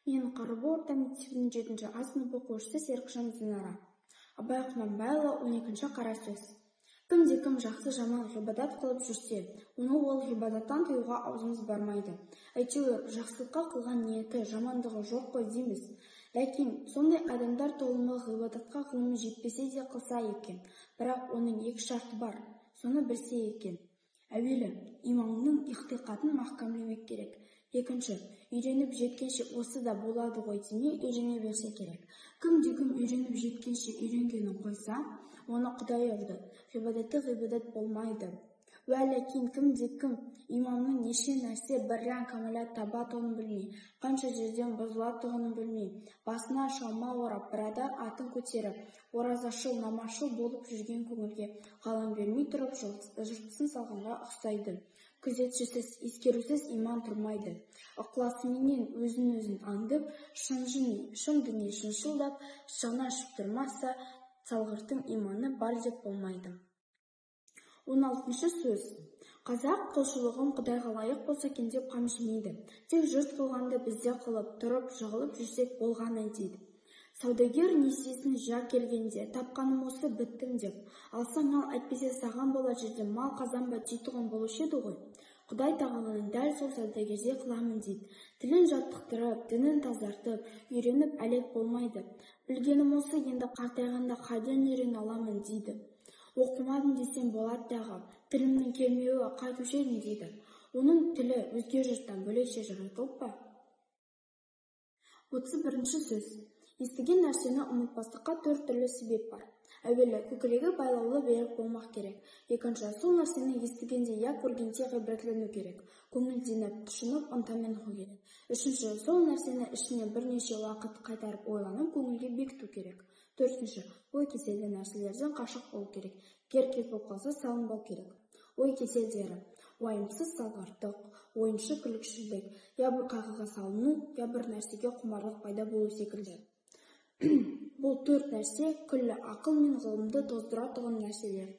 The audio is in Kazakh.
Мен Қарыбы орта мектебінің 7-ші А сынып оқушысы Серікжан Динара. Абай Құнанбайұлы 12-ші қара сөз. Кім-де-кім жақсы жаман ғибадат қылып жүрсе, оны ол ғибадаттан тыюға аузымыз бармайды. Әйтеуір, жақсылыққа қылған ниеті, жамандығы жоқ қой дейміз. Ләкин сондай адамдар толымы ғибадатқа ғылымы жетпесе де қылса екен, бірақ оның екі шарты бар. Соны білсе екен. Әуелі, иманның иқтиқатын мақамлемек керек. Екінші, үйреніп жеткенше осы да болады ғой демей үйрене берсе керек. Кім-де-кім үйреніп жеткенше үйренгенін қойса, оны Құдай ұрды. Ғибадаты ғибадат болмайды. Ләкин кім-де-кім имамның неше нәрсе біррән кәмілат табатұғын білмей, қанша жерден бұзылатұғын білмей, басына шалма орап, бірадар атын көтеріп, оразашыл, намазшыл болып жүрген көңілге ғалам бермей тұрып жұртсын салғанға ұқсайды. Күзетшісіз, ескерусіз иман тұрмайды. Ықыласыменен өзін аңдып, шын дүние шыншылдап, шана ашып тұрмаса, салғырттың иманы бар деп болмайды. 16-шы сөз. Қазақ құлшылығын Құдайға лайық болса екен деп қам жемейді. Тек жұрт қылғанды бізде қылып, тұрып, жығылып жүрсек болғаны дейді. Саудагер несиесін жа келгенде, тапқаным осы біттім деп, алсаң ал, әйтпесе саған бола жерде мал қазанба дейтұғын болушы еді ғой. Құдай тағаланың дәл сол саудагерде қыламын дейді. Тілін жаттықтырып, дінін тазартып, үйреніп әлек болмайды. Білгенім осы, енді қартайғанда қайдан үйрен аламын дейді. Оқымадым десем болады дағы, тілімнің келмеуі қайтушы едім дейді. Оның тілі өзге жұрттан бөлекше жаратылып па? 31-ші сөз. Естіген нәрсені ұмытпастыққа 4 түрлі себеп бар. Әуелі, көкірегі байлаулы берік болмақ керек. Екінші, сол нәрсені естігенде я көргенде ғибратлену керек. Көңілденіп, тұшынып, ынтамен оқу керек. Үшінші, сол нәрсені ішіне бірнеше уақыт қайтарып ойланып, көңілге бекіту керек. Төртінші, ой кеселді нәрселерден қашық болу керек. Кер-кес болып қалса салынбау керек. Ой кеселдері: уайымсыз салғырттық, ойыншы күлікшілдік, я бір қайғыға салыну, я бір нәрсеге құмарлық пайда болу секілді. Бұл 4 нәрсе күллі ақыл мен ғылымды тоздыратұғын нәрселер.